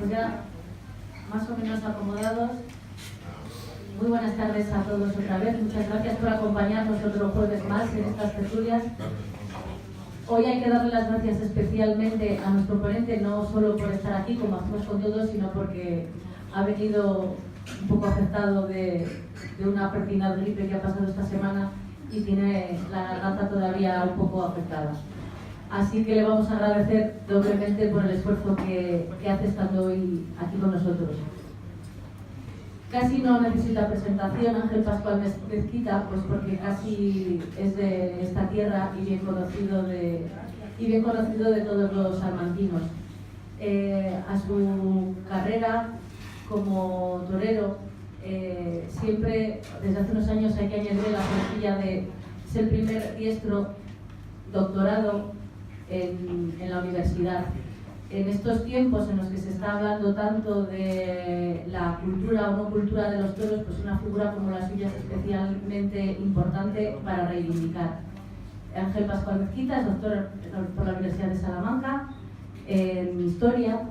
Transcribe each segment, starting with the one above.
pues ya más o menos acomodados. Muy buenas tardes a todos otra vez. Muchas gracias por acompañarnos otro jueves más en estas tertulias. Hoy hay que darle las gracias especialmente a nuestro ponente, no solo por estar aquí, como hacemos con todos, sino porque ha venido un poco afectado de una pertinaz gripe que ha pasado esta semana y tiene la garganta todavía un poco afectada. Así que le vamos a agradecer doblemente por el esfuerzo que hace estando hoy aquí con nosotros. Casi no necesita presentación Ángel Pascual Mezquita, pues porque casi es de esta tierra y bien conocido de todos los salmantinos. A su carrera como torero, siempre desde hace unos años hay que añadir la plantilla de ser el primer diestro doctorado en la universidad. En estos tiempos en los que se está hablando tanto de la cultura o no cultura de los toros, pues una figura como la suya es especialmente importante para reivindicar. Ángel Pascual Mezquita es doctor por la Universidad de Salamanca en Historia.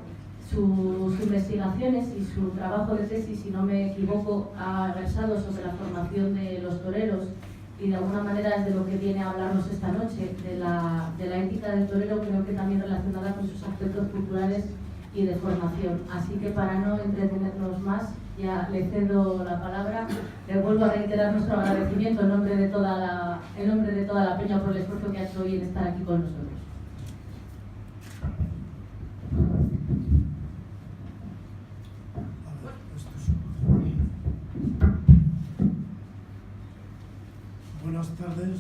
Sus investigaciones y su trabajo de tesis, si no me equivoco, ha versado sobre la formación de los toreros y de alguna manera es de lo que viene a hablarnos esta noche, de la ética del torero, creo que también relacionada con sus aspectos culturales y de formación. Así que para no entretenernos más, ya le cedo la palabra. Le vuelvo a reiterar nuestro agradecimiento en nombre de toda la peña por el esfuerzo que ha hecho hoy en estar aquí con nosotros. Buenas tardes,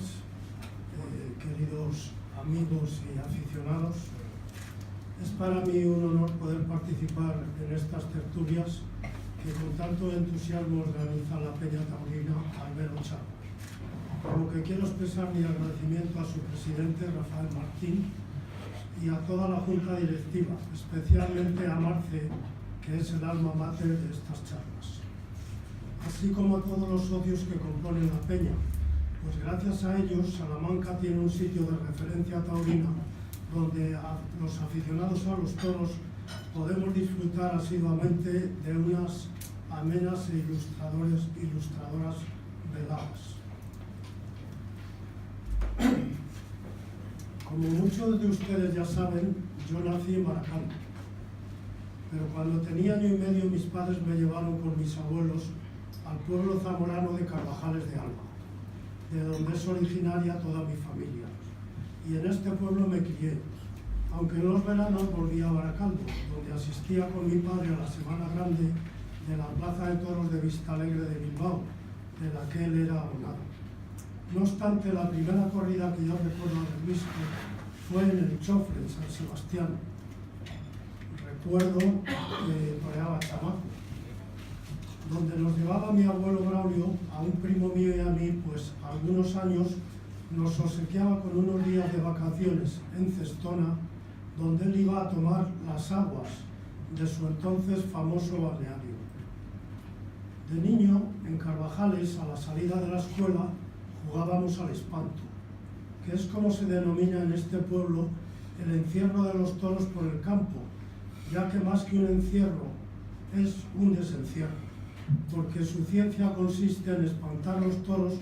queridos amigos y aficionados. Es para mí un honor poder participar en estas tertulias que con tanto entusiasmo organiza la Peña Taurina Albero Chávez. Por lo que quiero expresar mi agradecimiento a su presidente Rafael Martín y a toda la junta directiva, especialmente a Marce, que es el alma mater de estas charlas, así como a todos los socios que componen la Peña. Pues gracias a ellos, Salamanca tiene un sitio de referencia taurina donde los aficionados a los toros podemos disfrutar asiduamente de unas amenas e ilustradoras veladas. Como muchos de ustedes ya saben, yo nací en Baracaldo, pero cuando tenía año y medio mis padres me llevaron con mis abuelos al pueblo zamorano de Carvajales de Alba, de donde es originaria toda mi familia. Y en este pueblo me crié, aunque en los veranos volvía a Baracaldo, donde asistía con mi padre a la Semana Grande de la Plaza de Toros de Vistalegre de Bilbao, de la que él era abonado. No obstante, la primera corrida que yo recuerdo haber visto fue en el Chofre, en San Sebastián. Recuerdo que toreaba chamaco, donde nos llevaba mi abuelo Braulio, a un primo mío y a mí, pues algunos años nos obsequiaba con unos días de vacaciones en Cestona, donde él iba a tomar las aguas de su entonces famoso balneario. De niño, en Carvajales, a la salida de la escuela, jugábamos al espanto, que es como se denomina en este pueblo el encierro de los toros por el campo, ya que más que un encierro es un desencierro, porque su ciencia consiste en espantar los toros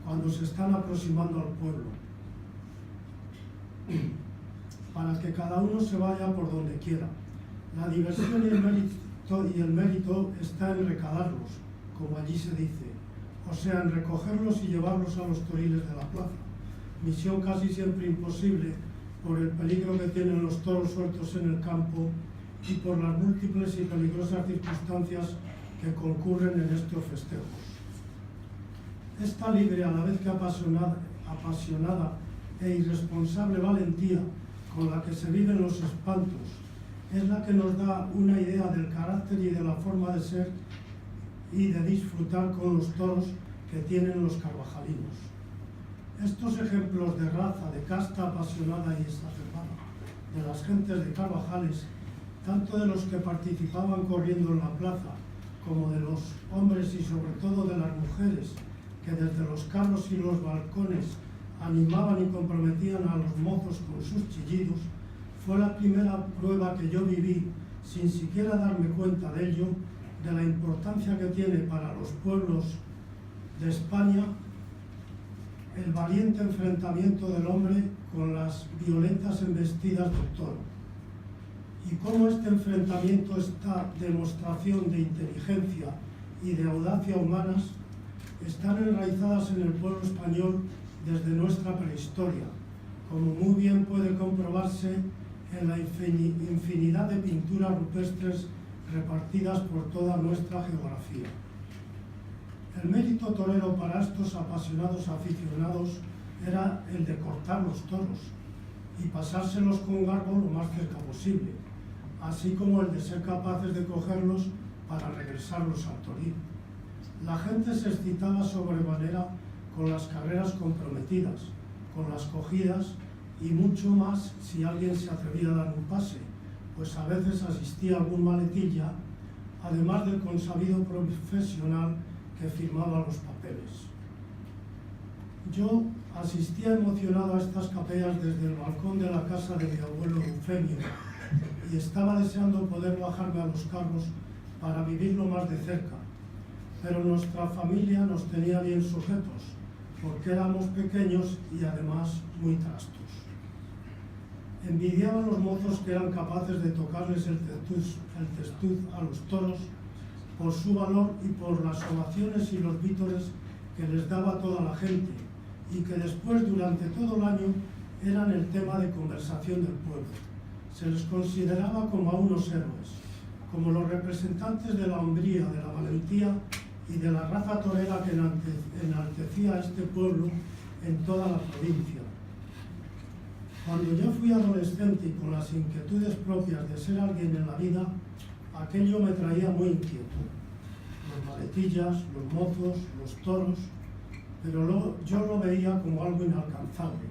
cuando se están aproximando al pueblo, para que cada uno se vaya por donde quiera. La diversión y el mérito está en recadarlos, como allí se dice, o sea, en recogerlos y llevarlos a los toriles de la plaza, misión casi siempre imposible por el peligro que tienen los toros sueltos en el campo y por las múltiples y peligrosas circunstancias que concurren en estos festejos. Esta libre, a la vez que apasionada e irresponsable valentía con la que se viven los espantos es la que nos da una idea del carácter y de la forma de ser y de disfrutar con los toros que tienen los carvajalinos. Estos ejemplos de raza, de casta apasionada y exacerbada de las gentes de Carvajales, tanto de los que participaban corriendo en la plaza, como de los hombres y sobre todo de las mujeres, que desde los carros y los balcones animaban y comprometían a los mozos con sus chillidos, fue la primera prueba que yo viví sin siquiera darme cuenta de ello, de la importancia que tiene para los pueblos de España el valiente enfrentamiento del hombre con las violentas embestidas del toro, y cómo este enfrentamiento, esta demostración de inteligencia y de audacia humanas, están enraizadas en el pueblo español desde nuestra prehistoria, como muy bien puede comprobarse en la infinidad de pinturas rupestres repartidas por toda nuestra geografía. El mérito torero para estos apasionados aficionados era el de cortar los toros y pasárselos con garbo lo más cerca posible, así como el de ser capaces de cogerlos para regresarlos al toril. La gente se excitaba sobremanera con las carreras comprometidas, con las cogidas y mucho más si alguien se atrevía a dar un pase, pues a veces asistía algún maletilla, además del consabido profesional que firmaba los papeles. Yo asistía emocionado a estas capellas desde el balcón de la casa de mi abuelo Eufemio y estaba deseando poder bajarme a los carros para vivirlo más de cerca, pero nuestra familia nos tenía bien sujetos, porque éramos pequeños y además muy trastos. Envidiaban los mozos que eran capaces de tocarles el testuz a los toros por su valor y por las ovaciones y los vítores que les daba toda la gente, y que después, durante todo el año, eran el tema de conversación del pueblo. Se les consideraba como a unos héroes, como los representantes de la hombría, de la valentía y de la raza torera que enaltecía a este pueblo en toda la provincia. Cuando yo fui adolescente y con las inquietudes propias de ser alguien en la vida, aquello me traía muy inquieto. Los maletillas, los mozos, los toros, pero yo lo veía como algo inalcanzable,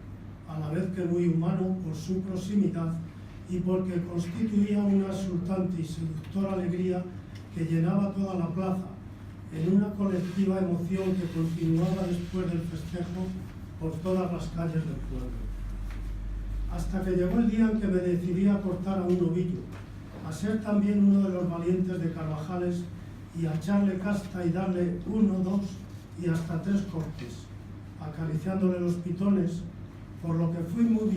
a la vez que muy humano por su proximidad y porque constituía una exultante y seductora alegría que llenaba toda la plaza, en una colectiva emoción que continuaba después del festejo por todas las calles del pueblo. Hasta que llegó el día en que me decidí a cortar a un novillo, a ser también uno de los valientes de Carvajales y a echarle casta y darle 1, 2 y hasta 3 cortes, acariciándole los pitones, por lo que fui muy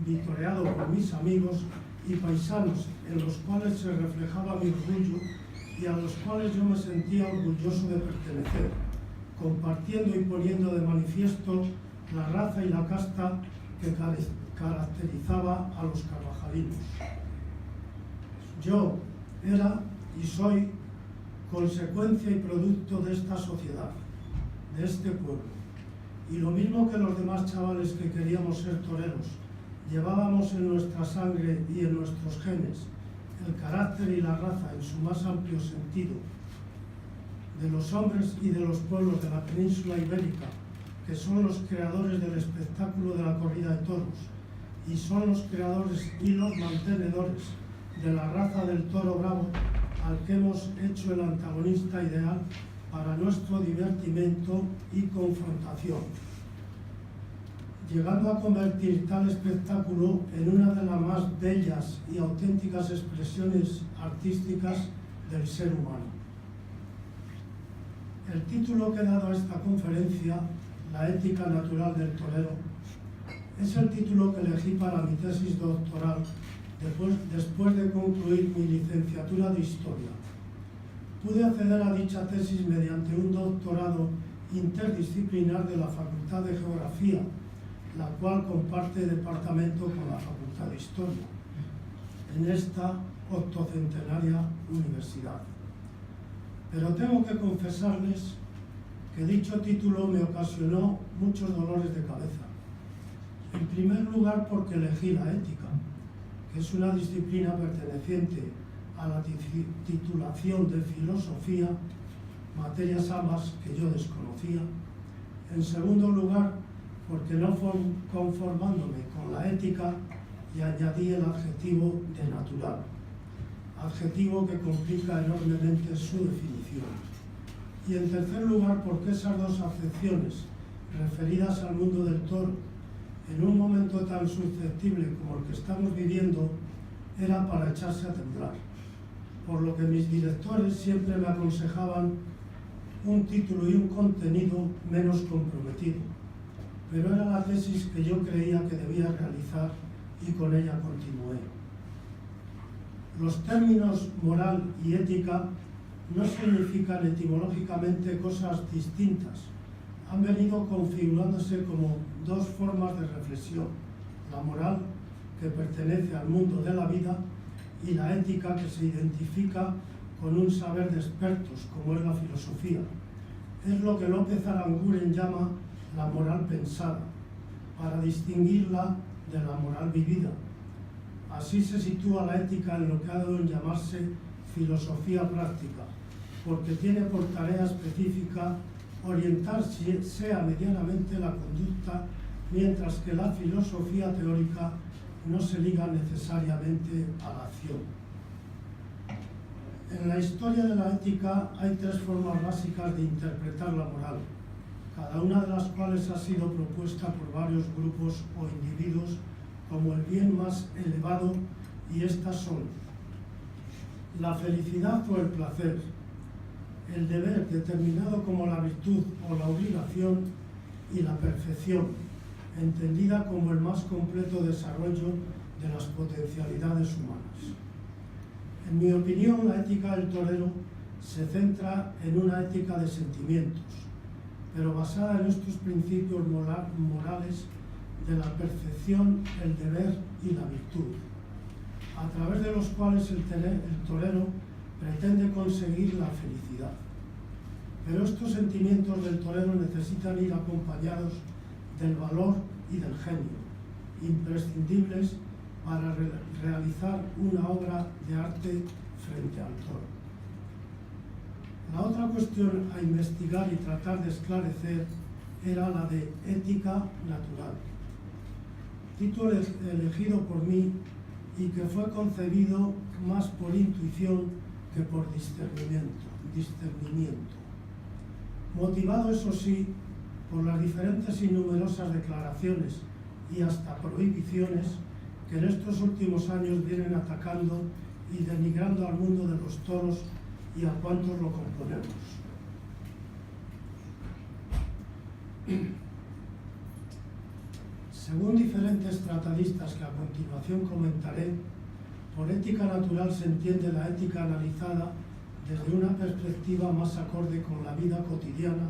vitoreado por mis amigos y paisanos, en los cuales se reflejaba mi orgullo y a los cuales yo me sentía orgulloso de pertenecer, compartiendo y poniendo de manifiesto la raza y la casta que caracterizaba a los carvajalinos. Yo era y soy consecuencia y producto de esta sociedad, de este pueblo, y lo mismo que los demás chavales que queríamos ser toreros, llevábamos en nuestra sangre y en nuestros genes el carácter y la raza en su más amplio sentido de los hombres y de los pueblos de la península ibérica, que son los creadores del espectáculo de la corrida de toros y son los creadores y los mantenedores de la raza del toro bravo, al que hemos hecho el antagonista ideal para nuestro divertimento y confrontación, llegando a convertir tal espectáculo en una de las más bellas y auténticas expresiones artísticas del ser humano. El título que he dado a esta conferencia, La ética natural del torero, es el título que elegí para mi tesis doctoral después de concluir mi licenciatura de Historia. Pude acceder a dicha tesis mediante un doctorado interdisciplinar de la Facultad de Geografía, la cual comparte departamento con la Facultad de Historia, en esta octocentenaria universidad. Pero tengo que confesarles que dicho título me ocasionó muchos dolores de cabeza. En primer lugar, porque elegí la ética, que es una disciplina perteneciente a la titulación de filosofía, materias ambas que yo desconocía. En segundo lugar, porque no conformándome con la ética, y añadí el adjetivo de natural, adjetivo que complica enormemente su definición. Y en tercer lugar, porque esas dos acepciones referidas al mundo del toro, en un momento tan susceptible como el que estamos viviendo, era para echarse a temblar, por lo que mis directores siempre me aconsejaban un título y un contenido menos comprometido, pero era la tesis que yo creía que debía realizar y con ella continué. Los términos moral y ética no significan etimológicamente cosas distintas, han venido configurándose como dos formas de reflexión, la moral, que pertenece al mundo de la vida, y la ética, que se identifica con un saber de expertos, como es la filosofía. Es lo que López Aranguren llama la moral pensada, para distinguirla de la moral vivida. Así se sitúa la ética en lo que ha dado en llamarse filosofía práctica, porque tiene por tarea específica orientar sea medianamente la conducta, mientras que la filosofía teórica no se liga necesariamente a la acción. En la historia de la ética hay tres formas básicas de interpretar la moral, cada una de las cuales ha sido propuesta por varios grupos o individuos como el bien más elevado, y estas son la felicidad o el placer, el deber determinado como la virtud o la obligación, y la perfección, entendida como el más completo desarrollo de las potencialidades humanas. En mi opinión, la ética del torero se centra en una ética de sentimientos, pero basada en estos principios morales de la perfección, el deber y la virtud, a través de los cuales el torero pretende conseguir la felicidad. Pero estos sentimientos del torero necesitan ir acompañados del valor y del genio, imprescindibles para realizar una obra de arte frente al toro. La otra cuestión a investigar y tratar de esclarecer era la de ética natural, título elegido por mí y que fue concebido más por intuición que por discernimiento, motivado, eso sí, por las diferentes y numerosas declaraciones y hasta prohibiciones que en estos últimos años vienen atacando y denigrando al mundo de los toros y a cuantos lo componemos. Según diferentes tratadistas que a continuación comentaré, por ética natural se entiende la ética analizada desde una perspectiva más acorde con la vida cotidiana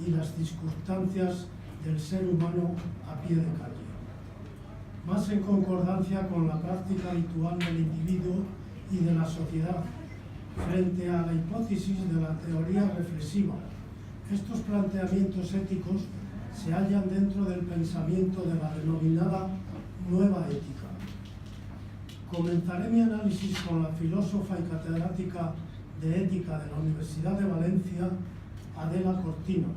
y las circunstancias del ser humano a pie de calle, más en concordancia con la práctica habitual del individuo y de la sociedad, frente a la hipótesis de la teoría reflexiva. Estos planteamientos éticos se hallan dentro del pensamiento de la denominada nueva ética. Comenzaré mi análisis con la filósofa y catedrática de ética de la Universidad de Valencia, Adela Cortino,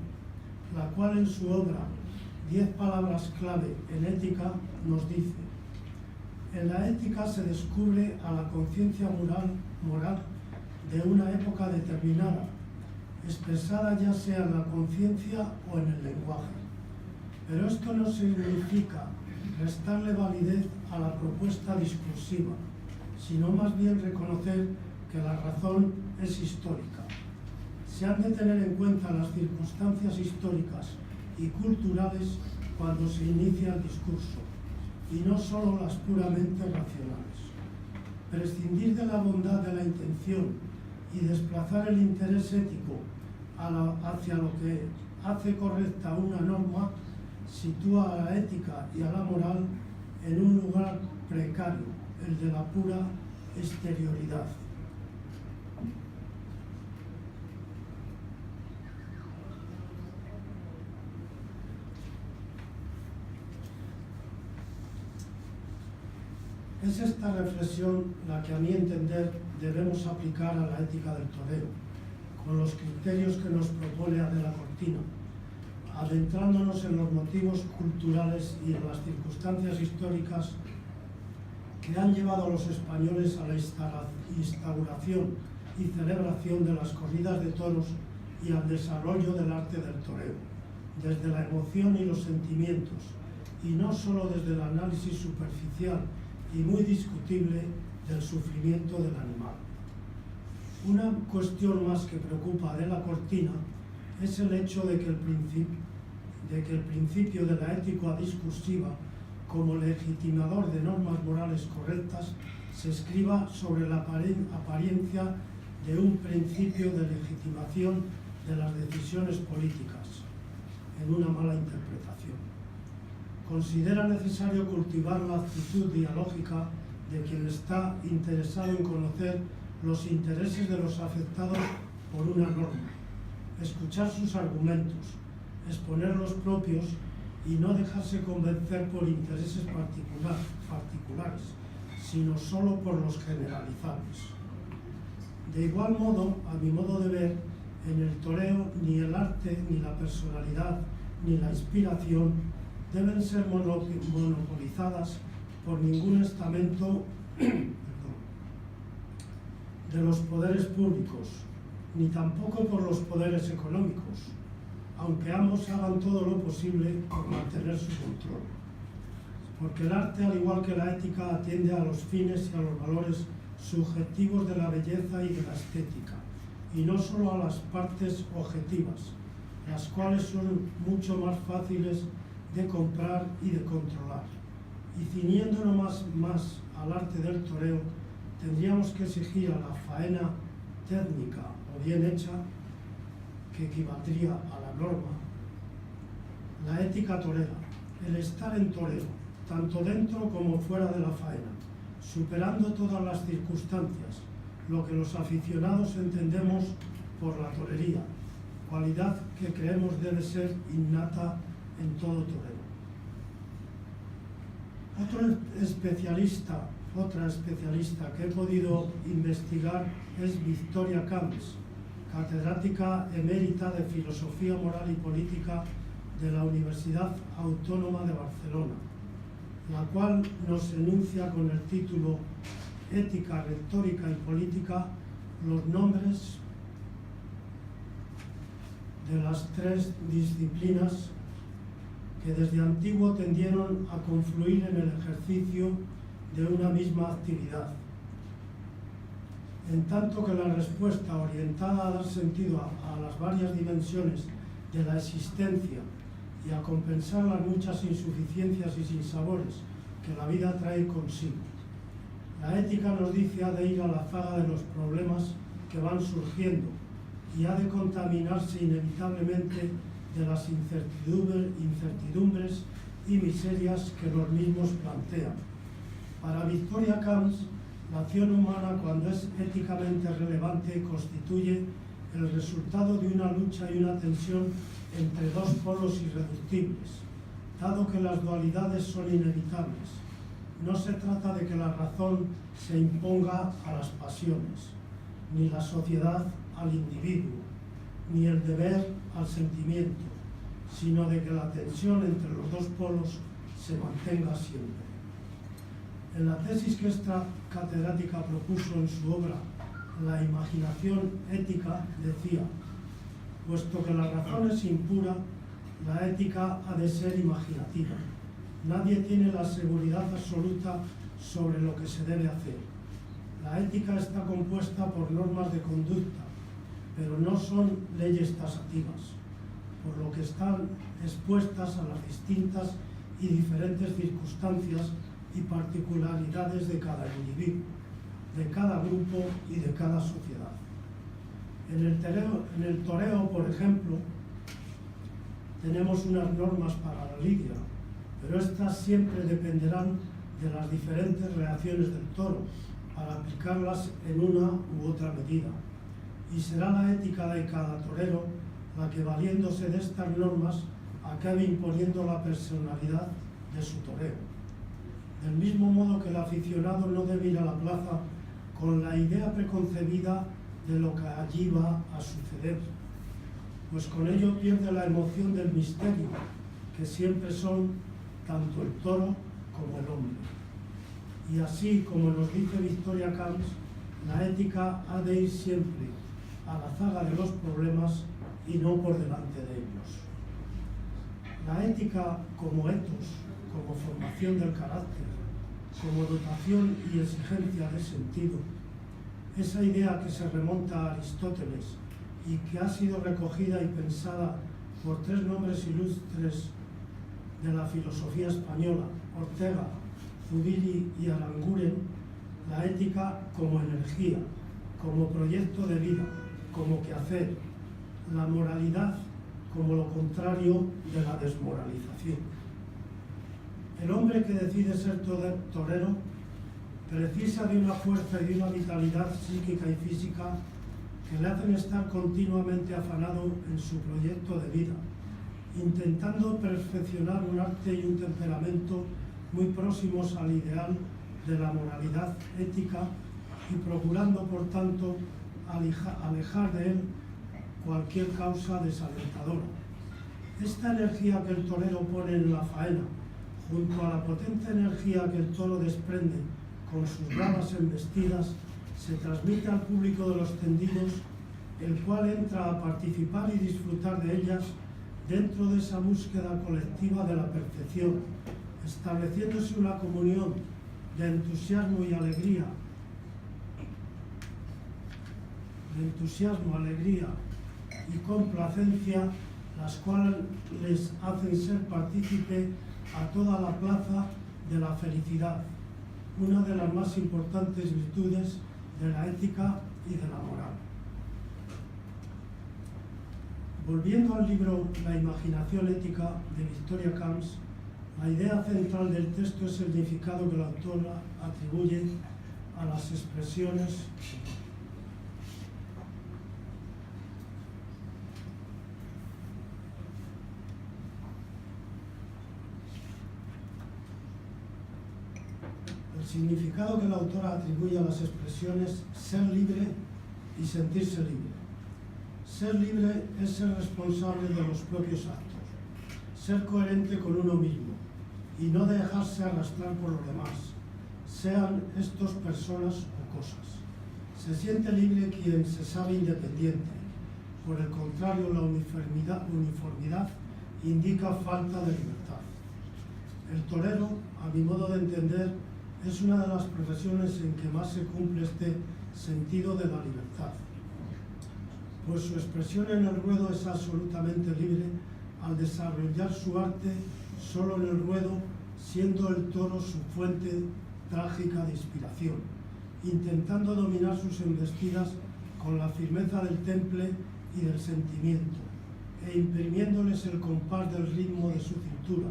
la cual en su obra 10 palabras clave en ética nos dice: en la ética se descubre a la conciencia moral de una época determinada, expresada ya sea en la conciencia o en el lenguaje. Pero esto no significa restarle validez a la propuesta discursiva, sino más bien reconocer que la razón es histórica. Se han de tener en cuenta las circunstancias históricas y culturales cuando se inicia el discurso, y no solo las puramente racionales. Prescindir de la bondad de la intención y desplazar el interés ético hacia lo que hace correcta una norma sitúa a la ética y a la moral en un lugar precario, el de la pura exterioridad. Es esta reflexión la que, a mi entender, debemos aplicar a la ética del torero, con los criterios que nos propone Adela Cortino, adentrándonos en los motivos culturales y en las circunstancias históricas que han llevado a los españoles a la instauración y celebración de las corridas de toros y al desarrollo del arte del toreo, desde la emoción y los sentimientos, y no solo desde el análisis superficial y muy discutible del sufrimiento del animal. Una cuestión más que preocupa de la cortina es el hecho de que el principio de la ética discursiva como legitimador de normas morales correctas se escriba sobre la apariencia de un principio de legitimación de las decisiones políticas, en una mala interpretación. Considera necesario cultivar la actitud dialógica de quien está interesado en conocer los intereses de los afectados por una norma, escuchar sus argumentos, exponer los propios y no dejarse convencer por intereses particulares, sino solo por los generalizables. De igual modo, a mi modo de ver, en el toreo ni el arte, ni la personalidad, ni la inspiración deben ser monopolizadas por ningún estamento de los poderes públicos, ni tampoco por los poderes económicos, aunque ambos hagan todo lo posible por mantener su control. Porque el arte, al igual que la ética, atiende a los fines y a los valores subjetivos de la belleza y de la estética, y no solo a las partes objetivas, las cuales son mucho más fáciles de comprar y de controlar. Y ciñéndonos más al arte del toreo, tendríamos que exigir a la faena técnica o bien hecha, que equivaldría a la norma, la ética torera, el estar en toreo, tanto dentro como fuera de la faena, superando todas las circunstancias, lo que los aficionados entendemos por la torería, cualidad que creemos debe ser innata en todo torero. Otra especialista que he podido investigar es Victoria Camps, catedrática emérita de Filosofía Moral y Política de la Universidad Autónoma de Barcelona, la cual nos enuncia con el título Ética, Retórica y Política los nombres de las tres disciplinas que desde antiguo tendieron a confluir en el ejercicio de una misma actividad, en tanto que la respuesta orientada a dar sentido a las varias dimensiones de la existencia y a compensar las muchas insuficiencias y sinsabores que la vida trae consigo. La ética, nos dice, ha de ir a la zaga de los problemas que van surgiendo y ha de contaminarse inevitablemente de las incertidumbres y miserias que los mismos plantean. Para Victoria Camps, la acción humana, cuando es éticamente relevante, constituye el resultado de una lucha y una tensión entre dos polos irreductibles, dado que las dualidades son inevitables. No se trata de que la razón se imponga a las pasiones, ni la sociedad al individuo, ni el deber al sentimiento, sino de que la tensión entre los dos polos se mantenga siempre. En la tesis que esta catedrática propuso en su obra La imaginación ética, decía: puesto que la razón es impura, la ética ha de ser imaginativa. Nadie tiene la seguridad absoluta sobre lo que se debe hacer. La ética está compuesta por normas de conducta, pero no son leyes tasativas, por lo que están expuestas a las distintas y diferentes circunstancias y particularidades de cada individuo, de cada grupo y de cada sociedad. En el toreo, por ejemplo, tenemos unas normas para la lidia, pero estas siempre dependerán de las diferentes reacciones del toro para aplicarlas en una u otra medida. Y será la ética de cada torero la que, valiéndose de estas normas, acabe imponiendo la personalidad de su toreo. Del mismo modo que el aficionado no debe ir a la plaza con la idea preconcebida de lo que allí va a suceder, pues con ello pierde la emoción del misterio, que siempre son tanto el toro como el hombre. Y así, como nos dice Victoria Camps, la ética ha de ir siempre a la zaga de los problemas y no por delante de ellos. La ética como etos, como formación del carácter, como dotación y exigencia de sentido, esa idea que se remonta a Aristóteles y que ha sido recogida y pensada por tres nombres ilustres de la filosofía española, Ortega, Zubiri y Aranguren, la ética como energía, como proyecto de vida, como quehacer, la moralidad como lo contrario de la desmoralización. El hombre que decide ser torero precisa de una fuerza y de una vitalidad psíquica y física que le hacen estar continuamente afanado en su proyecto de vida, intentando perfeccionar un arte y un temperamento muy próximos al ideal de la moralidad ética y procurando, por tanto, alejar de él cualquier causa desalentadora. Esta energía que el torero pone en la faena, junto a la potente energía que el toro desprende con sus bravas embestidas, se transmite al público de los tendidos, el cual entra a participar y disfrutar de ellas dentro de esa búsqueda colectiva de la perfección, estableciéndose una comunión de entusiasmo y alegría, y complacencia, las cuales les hacen ser partícipe a toda la plaza de la felicidad, una de las más importantes virtudes de la ética y de la moral. Volviendo al libro La imaginación ética de Victoria Camps, la idea central del texto es el significado que la autora atribuye a las expresiones ser libre y sentirse libre. Ser libre es ser responsable de los propios actos, ser coherente con uno mismo y no dejarse arrastrar por los demás, sean estos personas o cosas. Se siente libre quien se sabe independiente. Por el contrario, la uniformidad indica falta de libertad. El torero, a mi modo de entender, es una de las profesiones en que más se cumple este sentido de la libertad, pues su expresión en el ruedo es absolutamente libre al desarrollar su arte solo en el ruedo, siendo el toro su fuente trágica de inspiración, intentando dominar sus embestidas con la firmeza del temple y del sentimiento, e imprimiéndoles el compás del ritmo de su cintura,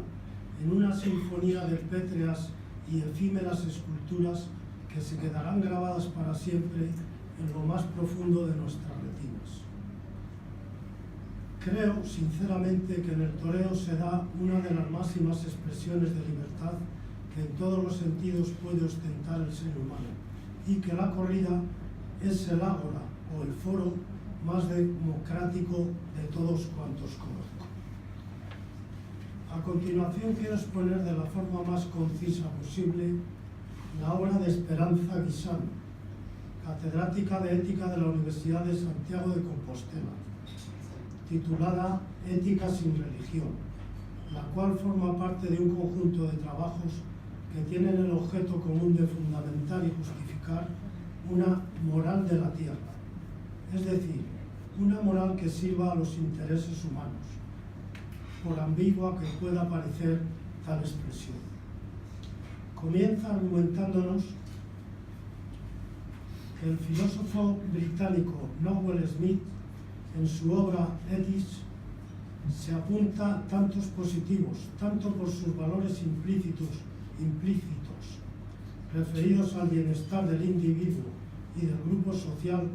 en una sinfonía de pétreas y efímeras esculturas que se quedarán grabadas para siempre en lo más profundo de nuestras retinas. Creo, sinceramente, que en el toreo se da una de las máximas expresiones de libertad que en todos los sentidos puede ostentar el ser humano, y que la corrida es el ágora o el foro más democrático de todos cuantos conozco. A continuación quiero exponer de la forma más concisa posible la obra de Esperanza Guisán, catedrática de Ética de la Universidad de Santiago de Compostela, titulada Ética sin religión, la cual forma parte de un conjunto de trabajos que tienen el objeto común de fundamentar y justificar una moral de la tierra, es decir, una moral que sirva a los intereses humanos, por ambigua que pueda parecer tal expresión. Comienza argumentándonos que el filósofo británico Noel Smith, en su obra Ethics, se apunta tantos positivos, tanto por sus valores implícitos, referidos al bienestar del individuo y del grupo social,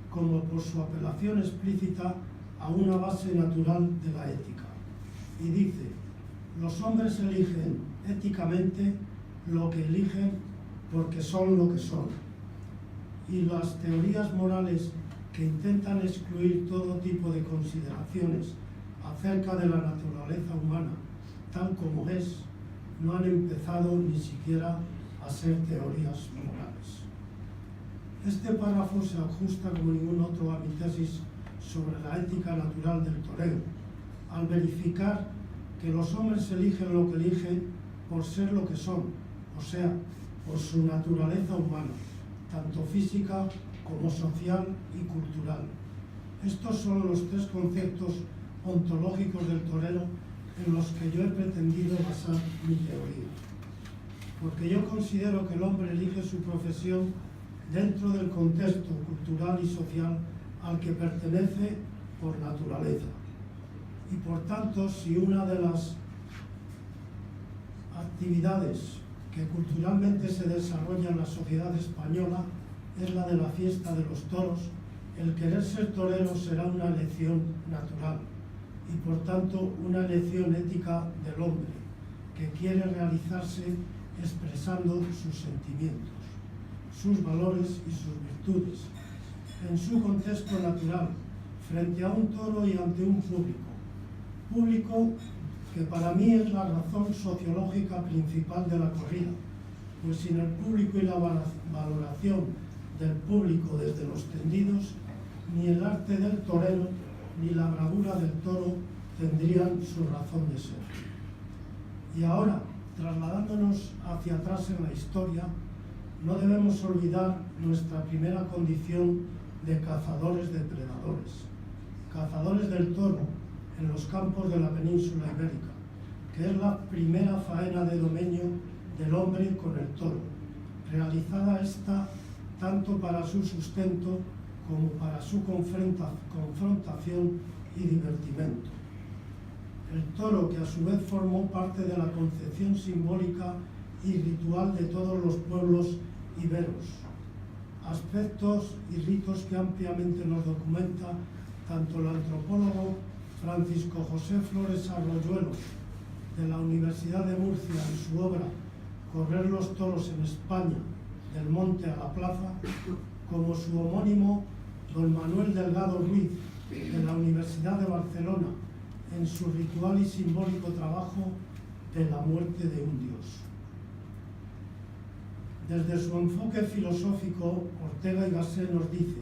como por su apelación explícita a una base natural de la ética. Y dice: los hombres eligen éticamente lo que eligen porque son lo que son. Y las teorías morales que intentan excluir todo tipo de consideraciones acerca de la naturaleza humana tal como es, no han empezado ni siquiera a ser teorías morales. Este párrafo se ajusta como ningún otro a mi tesis sobre la ética natural del toreo, al verificar que los hombres eligen lo que eligen por ser lo que son, o sea, por su naturaleza humana, tanto física como social y cultural. Estos son los tres conceptos ontológicos del torero en los que yo he pretendido basar mi teoría. Porque yo considero que el hombre elige su profesión dentro del contexto cultural y social al que pertenece por naturaleza. Y por tanto, si una de las actividades que culturalmente se desarrolla en la sociedad española es la de la fiesta de los toros, el querer ser torero será una elección natural y por tanto una elección ética del hombre que quiere realizarse expresando sus sentimientos, sus valores y sus virtudes en su contexto natural, frente a un toro y ante un público que para mí es la razón sociológica principal de la corrida, pues sin el público y la valoración del público desde los tendidos, ni el arte del torero ni la bravura del toro tendrían su razón de ser. Y ahora, trasladándonos hacia atrás en la historia, no debemos olvidar nuestra primera condición de cazadores-depredadores, cazadores del toro en los campos de la península ibérica, que es la primera faena de dominio del hombre con el toro, realizada esta tanto para su sustento como para su confrontación y divertimento. El toro, que a su vez formó parte de la concepción simbólica y ritual de todos los pueblos iberos, aspectos y ritos que ampliamente nos documenta tanto el antropólogo Francisco José Flores Arroyuelo, de la Universidad de Murcia, en su obra Correr los toros en España, del monte a la plaza, como su homónimo don Manuel Delgado Ruiz, de la Universidad de Barcelona, en su ritual y simbólico trabajo de la muerte de un dios. Desde su enfoque filosófico, Ortega y Gasset nos dice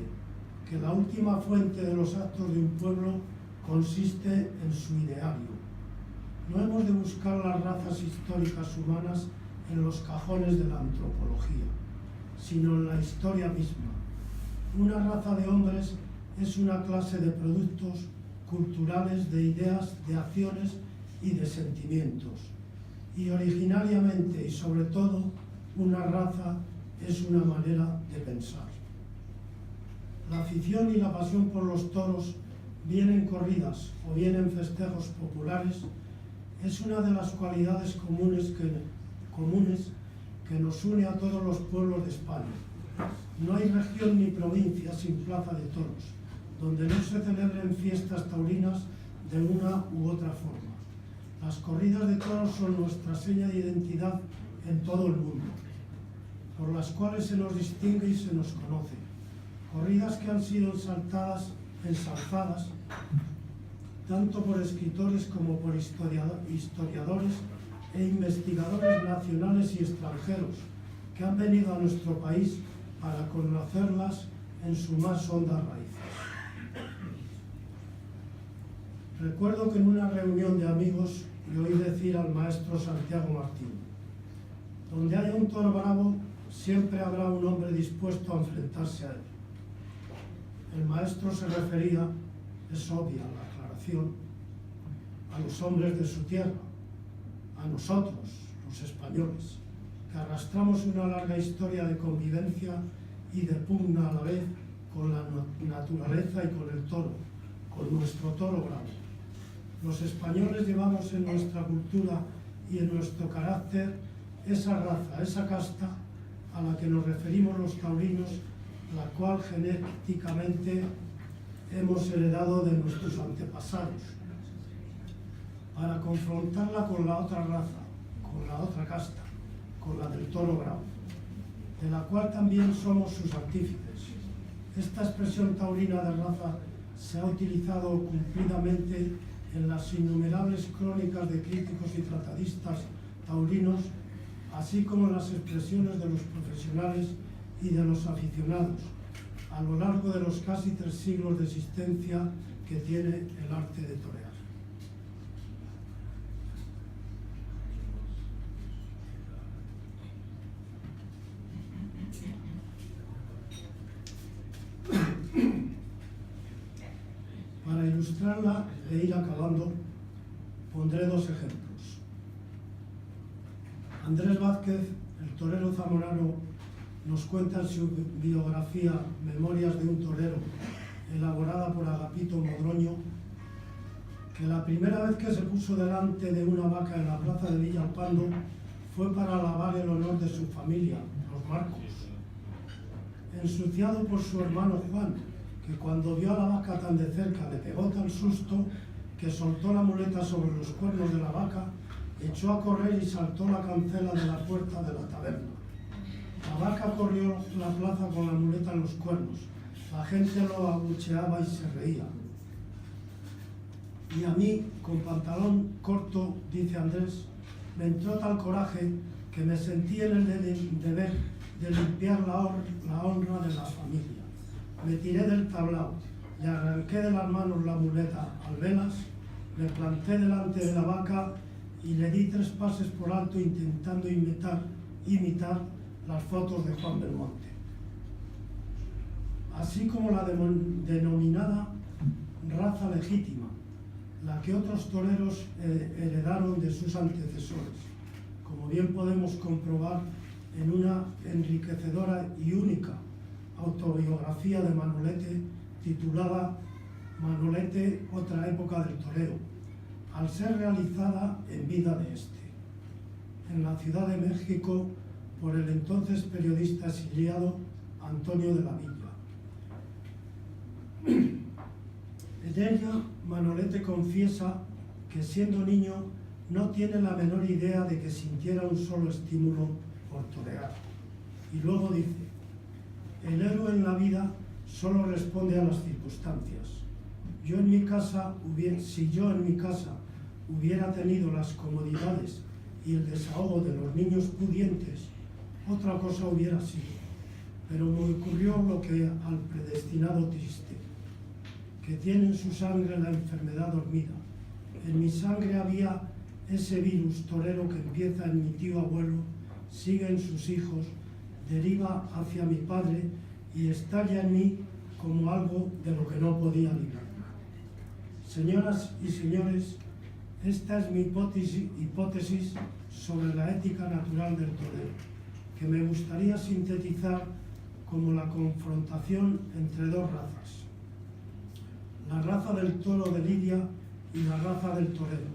que la última fuente de los actos de un pueblo consiste en su ideario. No hemos de buscar las razas históricas humanas en los cajones de la antropología, sino en la historia misma. Una raza de hombres es una clase de productos culturales, de ideas, de acciones y de sentimientos. Y originariamente y sobre todo, una raza es una manera de pensar. La afición y la pasión por los toros, bien en corridas o bien en festejos populares, es una de las cualidades comunes que nos une a todos los pueblos de España. No hay región ni provincia sin plaza de toros, donde no se celebren fiestas taurinas de una u otra forma. Las corridas de toros son nuestra seña de identidad en todo el mundo, por las cuales se nos distingue y se nos conoce. Corridas que han sido ensalzadas tanto por escritores como por historiadores e investigadores nacionales y extranjeros que han venido a nuestro país para conocerlas en su más hondas raíces. Recuerdo que en una reunión de amigos le oí decir al maestro Santiago Martín: donde haya un toro bravo, siempre habrá un hombre dispuesto a enfrentarse a él. El maestro se refería, es obvia la aclaración, a los hombres de su tierra, a nosotros, los españoles, que arrastramos una larga historia de convivencia y de pugna a la vez con la naturaleza y con el toro, con nuestro toro bravo. Los españoles llevamos en nuestra cultura y en nuestro carácter esa raza, esa casta a la que nos referimos los taurinos, la cual genéticamente hemos heredado de nuestros antepasados, para confrontarla con la otra raza, con la otra casta, con la del toro bravo, de la cual también somos sus artífices. Esta expresión taurina de raza se ha utilizado cumplidamente en las innumerables crónicas de críticos y tratadistas taurinos, así como en las expresiones de los profesionales y de los aficionados, a lo largo de los casi 3 siglos de existencia que tiene el arte de torear. ilustrarla e ir acabando, pondré dos ejemplos. Andrés Vázquez, el torero zamorano, nos cuenta en su biografía Memorias de un torero, elaborada por Agapito Modroño, que la primera vez que se puso delante de una vaca en la plaza de Villalpando fue para alabar el honor de su familia, los Marcos. Ensuciado por su hermano Juan, que cuando vio a la vaca tan de cerca le pegó tal susto que soltó la muleta sobre los cuernos de la vaca, echó a correr y saltó la cancela de la puerta de la taberna. La vaca corrió la plaza con la muleta en los cuernos. La gente lo abucheaba y se reía. Y a mí, con pantalón corto, dice Andrés, me entró tal coraje que me sentí en el deber de limpiar la honra de la familia. Me tiré del tablao, le arranqué de las manos la muleta al velas, me planté delante de la vaca y le di 3 pases por alto intentando imitar las fotos de Juan Belmonte. Así como la denominada raza legítima, la que otros toreros heredaron de sus antecesores, como bien podemos comprobar en una enriquecedora y única autobiografía de Manolete titulada Manolete, otra época del toreo, al ser realizada en vida de este, en la Ciudad de México por el entonces periodista exiliado Antonio de la Villa. En ella, Manolete confiesa que siendo niño no tiene la menor idea de que sintiera un solo estímulo por torear. Y luego dice, el héroe en la vida solo responde a las circunstancias. Si yo en mi casa hubiera tenido las comodidades y el desahogo de los niños pudientes, otra cosa hubiera sido. Pero me ocurrió lo que al predestinado triste, que tiene en su sangre la enfermedad dormida. En mi sangre había ese virus torero que empieza en mi tío abuelo, sigue en sus hijos, deriva hacia mi padre y estalla en mí como algo de lo que no podía librar. Señoras y señores, esta es mi hipótesis sobre la ética natural del torero, que me gustaría sintetizar como la confrontación entre 2 razas. La raza del toro de Lidia y la raza del torero.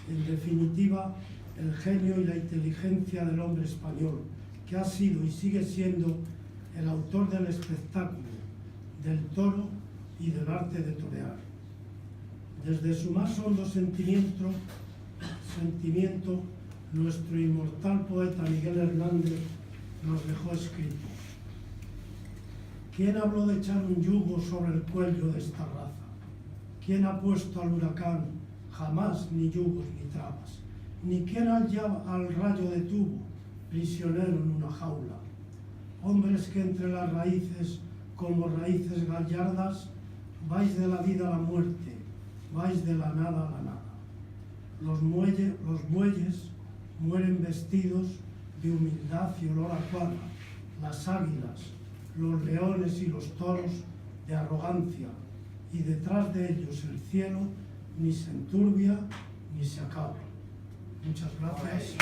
En definitiva, el genio y la inteligencia del hombre español, que ha sido y sigue siendo el autor del espectáculo, del toro y del arte de torear. Desde su más hondo sentimiento, nuestro inmortal poeta Miguel Hernández nos dejó escrito: ¿quién habló de echar un yugo sobre el cuello de esta raza? ¿Quién ha puesto al huracán jamás ni yugos ni trabas? Ni quién al rayo detuvo, prisionero en una jaula. Hombres que entre las raíces, como raíces gallardas, vais de la vida a la muerte, vais de la nada a la nada. Los bueyes mueren vestidos de humildad y olor a cuadra, las águilas, los leones y los toros de arrogancia, y detrás de ellos el cielo ni se enturbia ni se acaba. Muchas gracias.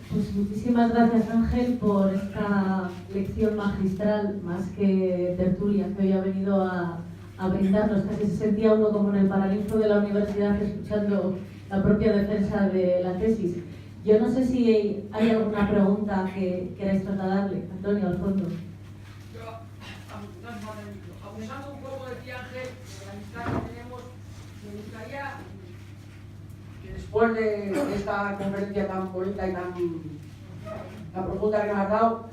Pues muchísimas gracias, Ángel, por esta lección magistral, más que tertulia, que hoy ha venido a brindarnos. Casi se sentía uno como en el paraninfo de la universidad escuchando la propia defensa de la tesis. Yo no sé si hay alguna pregunta que queráis trasladarle. Antonio, al fondo. Abusando un poco de ti, Ángel, de la amistad que tenemos, me gustaría que después de esta conferencia tan bonita y tan profunda que me has dado,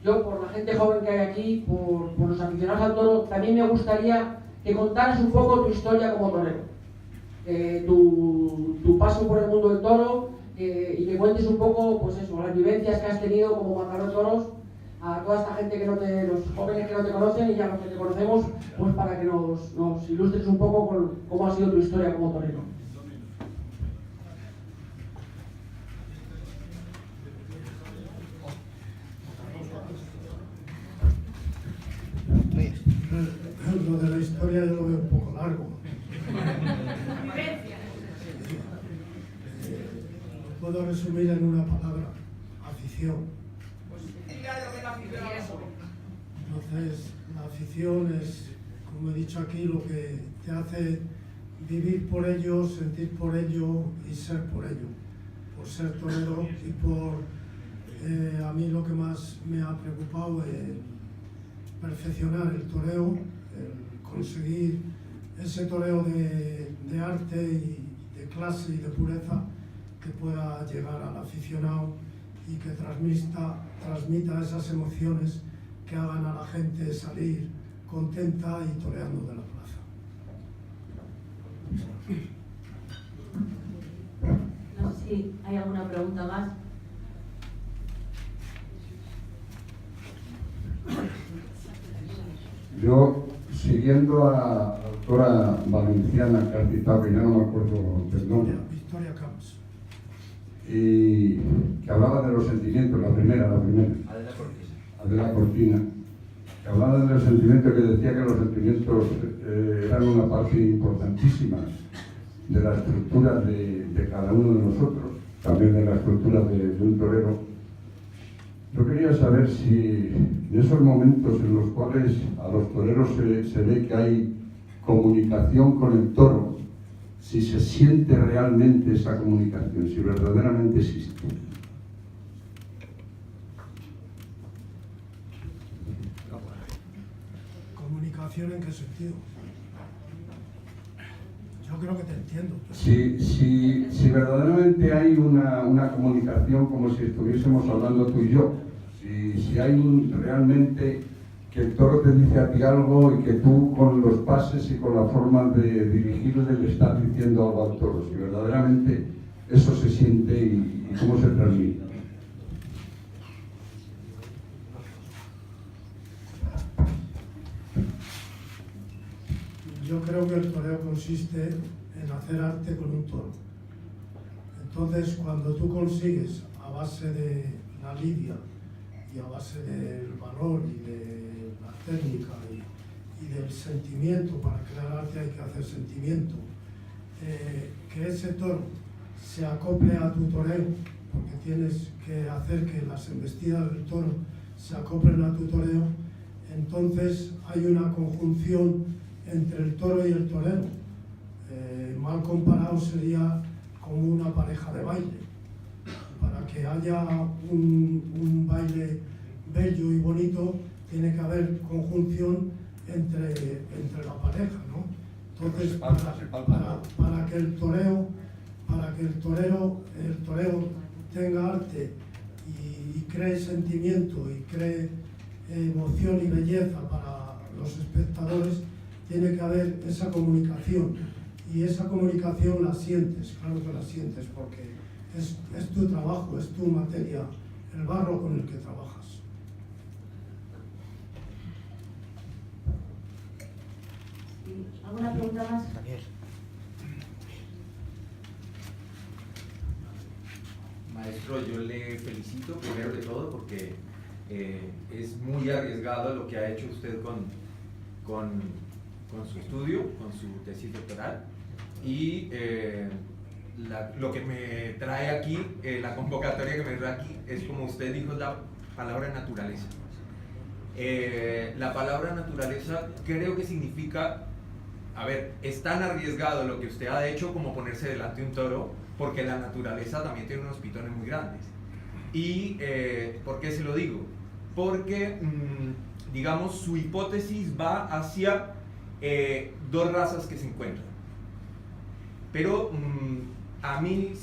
yo, por la gente joven que hay aquí, por los aficionados al toro, también me gustaría que contaras un poco tu historia como torero, tu paso por el mundo del toro, y que cuentes un poco, pues eso, las vivencias que has tenido como matador de toros, a toda esta gente los jóvenes que no te conocen y a los que te conocemos, pues para que nos ilustres un poco con cómo ha sido tu historia como torero. Lo de la historia yo lo veo un poco largo. Lo puedo resumir en una palabra: afición. Entonces, la afición es, como he dicho aquí, lo que te hace vivir por ello, sentir por ello y ser por ello. Por ser torero y por... a mí lo que más me ha preocupado es perfeccionar el toreo, el conseguir ese toreo de arte y de clase y de pureza que pueda llegar al aficionado y que transmita esas emociones que hagan a la gente salir contenta y toreando de la plaza. No sé si hay alguna pregunta más. Yo, siguiendo a la autora valenciana que has citado, que ya no me acuerdo del nombre, Victoria Camps, y que hablaba de los sentimientos, la primera, Adela Cortina, que hablaba de los sentimientos, que decía que los sentimientos eran una parte importantísima de la estructura de cada uno de nosotros, también de la estructura de un torero. Yo quería saber si en esos momentos en los cuales a los toreros se ve que hay comunicación con el toro, si se siente realmente esa comunicación, si verdaderamente existe. ¿Comunicación en qué sentido? Yo creo que te entiendo. Si verdaderamente hay una comunicación como si estuviésemos hablando tú y yo, si hay realmente que el toro te dice a ti algo y que tú con los pases y con la forma de dirigirle le estás diciendo algo al toro, si verdaderamente eso se siente y cómo se transmite. Yo creo que el toreo consiste en hacer arte con un toro. Entonces, cuando tú consigues, a base de la lidia y a base del valor y de la técnica y del sentimiento, para crear arte hay que hacer sentimiento, que ese toro se acople a tu toreo, porque tienes que hacer que las embestidas del toro se acoplen a tu toreo, entonces hay una conjunción entre el toro y el torero. Mal comparado sería como una pareja de baile. Para que haya un baile bello y bonito, tiene que haber conjunción entre la pareja, ¿no? Entonces, para que el torero tenga arte y cree sentimiento y cree emoción y belleza para los espectadores, tiene que haber esa comunicación, y esa comunicación la sientes, claro que la sientes, porque es tu trabajo, es tu materia, el barro con el que trabajas. ¿Alguna pregunta más? Maestro, yo le felicito primero de todo porque es muy arriesgado lo que ha hecho usted con su estudio, con su tesis doctoral, y lo que me trae aquí, la convocatoria que me trae aquí, es como usted dijo, la palabra naturaleza. La palabra naturaleza creo que significa, a ver, es tan arriesgado lo que usted ha hecho como ponerse delante de un toro, porque la naturaleza también tiene unos pitones muy grandes. ¿Y por qué se lo digo? Porque, digamos, su hipótesis va hacia dos razas que se encuentran. Pero a mí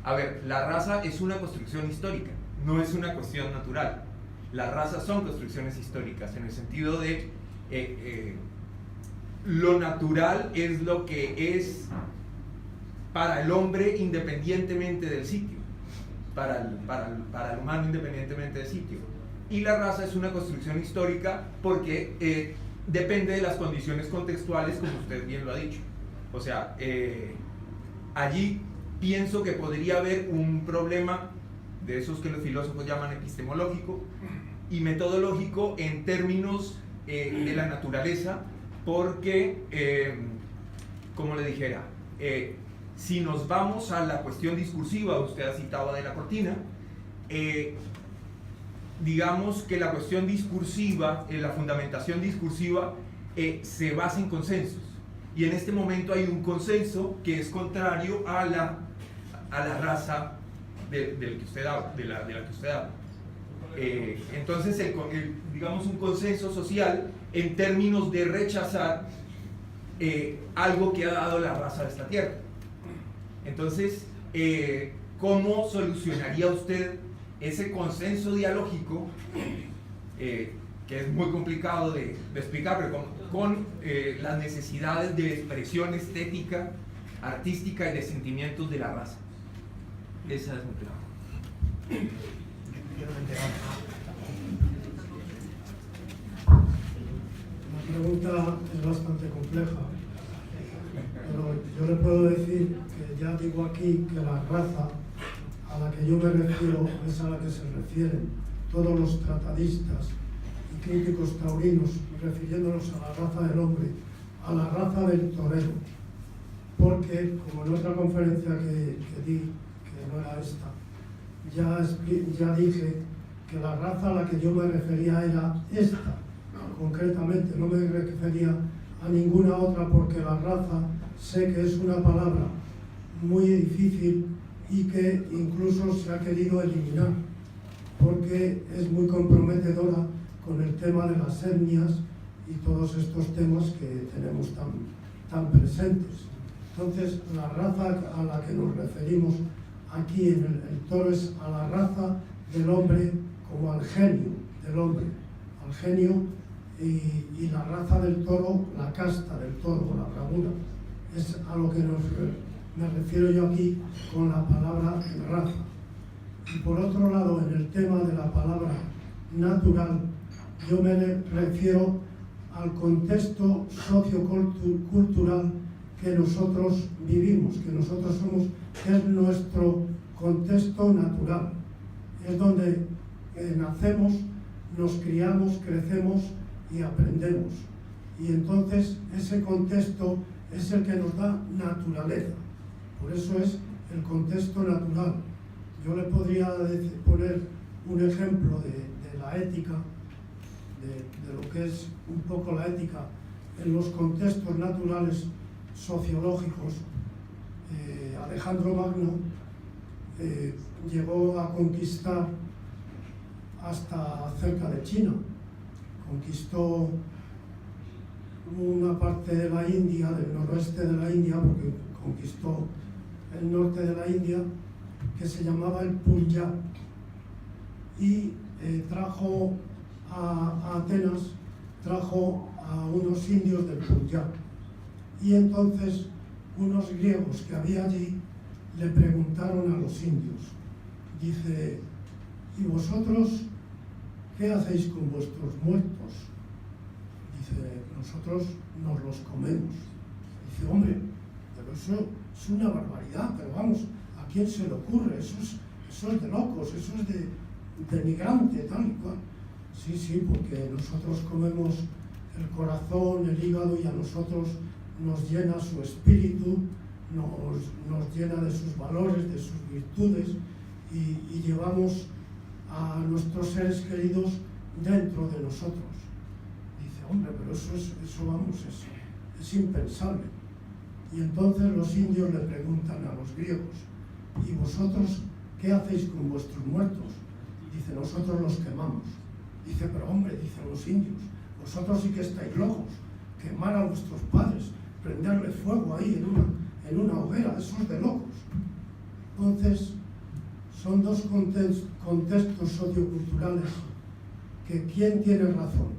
a ver, la raza es una construcción histórica, no es una cuestión natural. Las razas son construcciones históricas, en el sentido de lo natural es lo que es para el hombre independientemente del sitio, para el humano independientemente del sitio. y la raza es una construcción histórica porque depende de las condiciones contextuales, como usted bien lo ha dicho. O sea, allí pienso que podría haber un problema de esos que los filósofos llaman epistemológico y metodológico en términos de la naturaleza, porque, como le dijera, si nos vamos a la cuestión discursiva, usted ha citado a De la Cortina, digamos que la cuestión discursiva, la fundamentación discursiva, se basa en consensos. Y en este momento hay un consenso que es contrario a la raza de la que usted habla. Entonces, digamos un consenso social en términos de rechazar algo que ha dado la raza de esta tierra. Entonces, ¿cómo solucionaría usted ese consenso dialógico, que es muy complicado de explicar, pero con las necesidades de expresión estética, artística y de sentimientos de la raza? Esa es mi pregunta. La pregunta es bastante compleja, pero yo le puedo decir que ya digo aquí que la raza a la que yo me refiero es a la que se refieren todos los tratadistas y críticos taurinos, refiriéndonos a la raza del hombre, a la raza del torero, porque, como en otra conferencia que di, que no era esta, ya dije que la raza a la que yo me refería era esta, concretamente, no me refería a ninguna otra, porque la raza sé que es una palabra muy difícil y que incluso se ha querido eliminar, porque es muy comprometedora con el tema de las etnias y todos estos temas que tenemos tan presentes. Entonces, la raza a la que nos referimos aquí en el toro es a la raza del hombre como al genio del hombre, al genio, y la raza del toro, la casta del toro, la bravura. Es a lo que me refiero yo aquí con la palabra raza. Y por otro lado, en el tema de la palabra natural, yo me refiero al contexto sociocultural que nosotros vivimos, que nosotros somos, que es nuestro contexto natural. Es donde nacemos, nos criamos, crecemos y aprendemos. Y entonces ese contexto es el que nos da naturaleza. Por eso es el contexto natural. Yo le podría poner un ejemplo de la ética, de lo que es un poco la ética en los contextos naturales sociológicos. Alejandro Magno llegó a conquistar hasta cerca de China. Conquistó una parte de la India, del noroeste de la India, porque conquistó el norte de la India, que se llamaba el Punjab, y trajo a Atenas, trajo a unos indios del Punjab. Y entonces unos griegos que había allí le preguntaron a los indios, dice, ¿y vosotros qué hacéis con vuestros muertos? Dice, nosotros nos los comemos. Dice, hombre, pero eso es una barbaridad, pero vamos, ¿a quién se le ocurre? Eso es de locos, eso es de migrante, tal y cual. Sí, porque nosotros comemos el corazón, el hígado, y a nosotros nos llena su espíritu, nos llena de sus valores, de sus virtudes, y llevamos a nuestros seres queridos dentro de nosotros. Dice, hombre, pero eso es impensable. Y entonces los indios le preguntan a los griegos, ¿y vosotros qué hacéis con vuestros muertos? Dice, nosotros los quemamos. Dice, pero hombre, dicen los indios, vosotros sí que estáis locos, quemar a vuestros padres, prenderle fuego ahí en una hoguera, eso es de locos. Entonces, son dos contextos socioculturales que ¿quién tiene razón?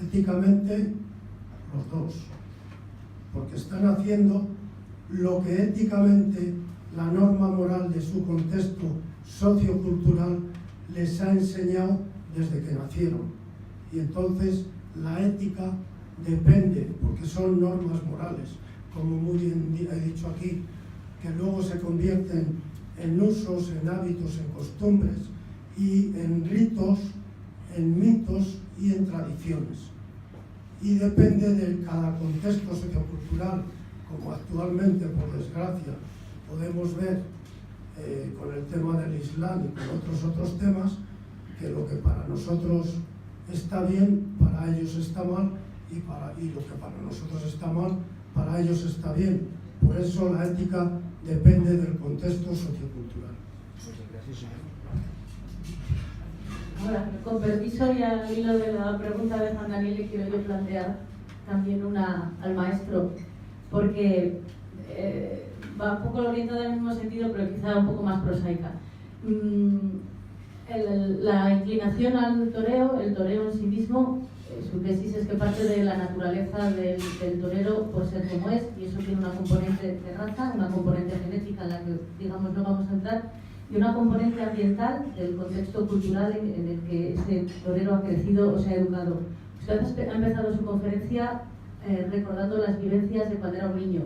Éticamente, los dos, porque están haciendo lo que éticamente la norma moral de su contexto sociocultural les ha enseñado desde que nacieron. Y entonces la ética depende, porque son normas morales, como muy bien he dicho aquí, que luego se convierten en usos, en hábitos, en costumbres y en ritos, en mitos y en tradiciones. Y depende de cada contexto sociocultural, como actualmente, por desgracia, podemos ver con el tema del Islam y con otros temas, que lo que para nosotros está bien, para ellos está mal, y lo que para nosotros está mal, para ellos está bien. Por eso la ética depende del contexto sociocultural. Ahora, con permiso y al hilo de la pregunta de Juan Daniel, le quiero yo plantear también una al maestro, porque va un poco orientada en el mismo sentido, pero quizá un poco más prosaica. La inclinación al toreo, el toreo en sí mismo, su tesis es que parte de la naturaleza del torero por ser como es, y eso tiene una componente de raza, una componente genética en la que, digamos, no vamos a entrar, y una componente ambiental del contexto cultural en el que ese torero ha crecido o se ha educado. Usted ha empezado su conferencia recordando las vivencias de cuando era un niño.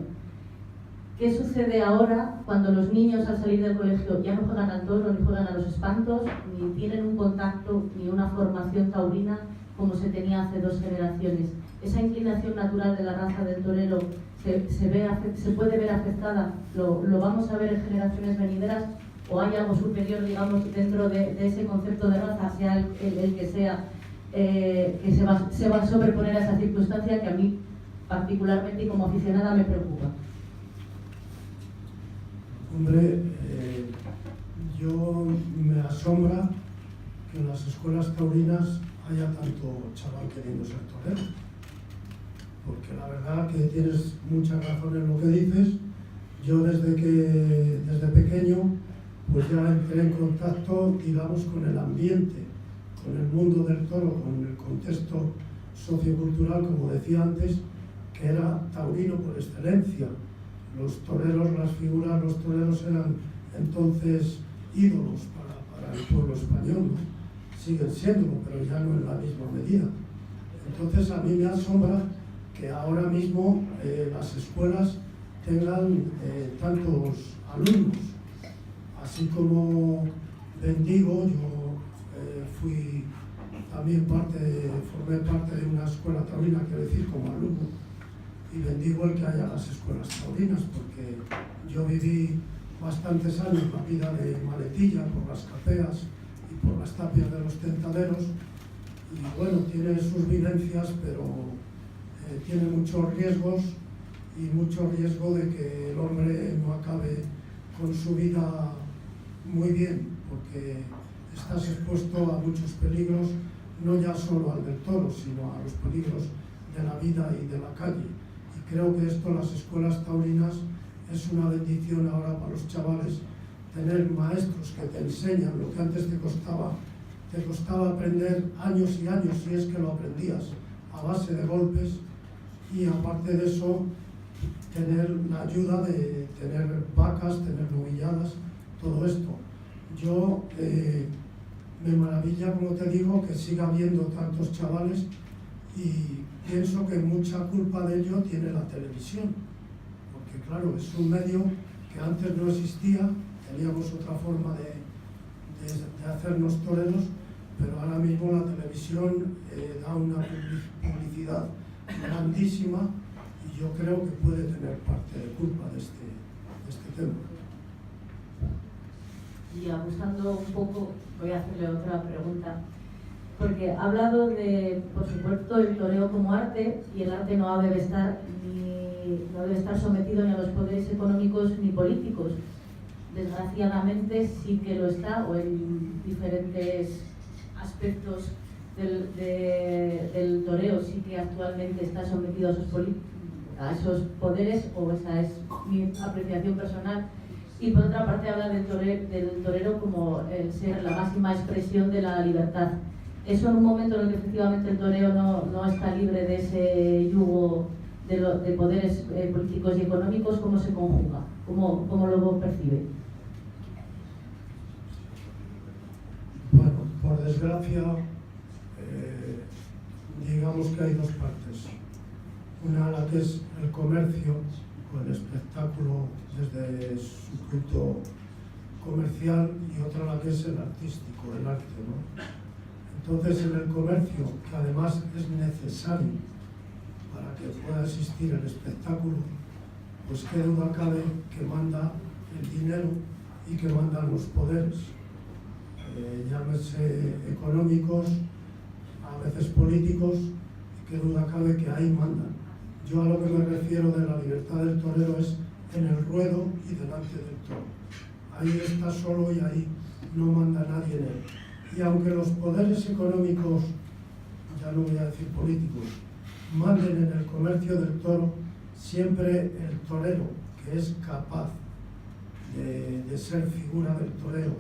¿Qué sucede ahora cuando los niños al salir del colegio ya no juegan al toro, ni juegan a los espantos, ni tienen un contacto, ni una formación taurina como se tenía hace 2 generaciones? ¿Esa inclinación natural de la raza del torero se puede ver afectada? ¿Lo vamos a ver en generaciones venideras? ¿O hay algo superior, digamos, dentro de ese concepto de raza, sea el que sea, que se va a sobreponer a esa circunstancia que a mí particularmente y como aficionada me preocupa? Hombre, yo me asombra que en las escuelas taurinas haya tanto chaval queriendo ser torero, porque la verdad que tienes mucha razón en lo que dices. Yo desde pequeño pues ya entré en contacto, digamos, con el ambiente, con el mundo del toro, con el contexto sociocultural, como decía antes, que era taurino por excelencia. Los toreros, las figuras, los toreros eran entonces ídolos para el pueblo español, ¿no? Siguen siendo, pero ya no en la misma medida. Entonces a mí me asombra que ahora mismo las escuelas tengan tantos alumnos. Así como Bendigo, yo formé parte de una escuela taurina, quiero decir, como alumno, y bendigo el que haya las escuelas taurinas, porque yo viví bastantes años la vida de maletilla por las capeas y por las tapias de los tentaderos, y bueno, tiene sus vivencias, pero tiene muchos riesgos, y mucho riesgo de que el hombre no acabe con su vida muy bien, porque estás expuesto a muchos peligros, no ya solo al del toro, sino a los peligros de la vida y de la calle. Y creo que esto, las escuelas taurinas, es una bendición ahora para los chavales, tener maestros que te enseñan lo que antes te costaba aprender años y años, si es que lo aprendías, a base de golpes, y aparte de eso, tener la ayuda de tener vacas, tener novilladas, todo esto. Yo me maravilla, como te digo, que siga habiendo tantos chavales, y pienso que mucha culpa de ello tiene la televisión, porque claro, es un medio que antes no existía, teníamos otra forma de hacernos toreros, pero ahora mismo la televisión da una publicidad grandísima, y yo creo que puede tener parte de culpa de este tema. Y abusando un poco, voy a hacerle otra pregunta, porque ha hablado de, por supuesto, el toreo como arte, y el arte no debe estar sometido ni a los poderes económicos ni políticos. Desgraciadamente sí que lo está, o en diferentes aspectos del toreo sí que actualmente está sometido a esos poderes, o esa es mi apreciación personal. Y por otra parte habla del torero como el ser la máxima expresión de la libertad. Eso en un momento en el que efectivamente el toreo no está libre de ese yugo de poderes políticos y económicos, ¿cómo se conjuga? ¿Cómo lo percibe? Bueno, por desgracia, digamos que hay dos partes. Una, la que es el comercio, o el espectáculo desde su punto comercial, y otra la que es el artístico, el arte, ¿no? Entonces, en el comercio, que además es necesario para que pueda existir el espectáculo, pues qué duda cabe que manda el dinero y que mandan los poderes, llámese económicos, a veces políticos, y qué duda cabe que ahí mandan. Yo a lo que me refiero de la libertad del torero es en el ruedo y delante del toro. Ahí está solo y ahí no manda nadie en él. Y aunque los poderes económicos, ya no voy a decir políticos, manden en el comercio del toro, siempre el torero, que es capaz de ser figura del torero,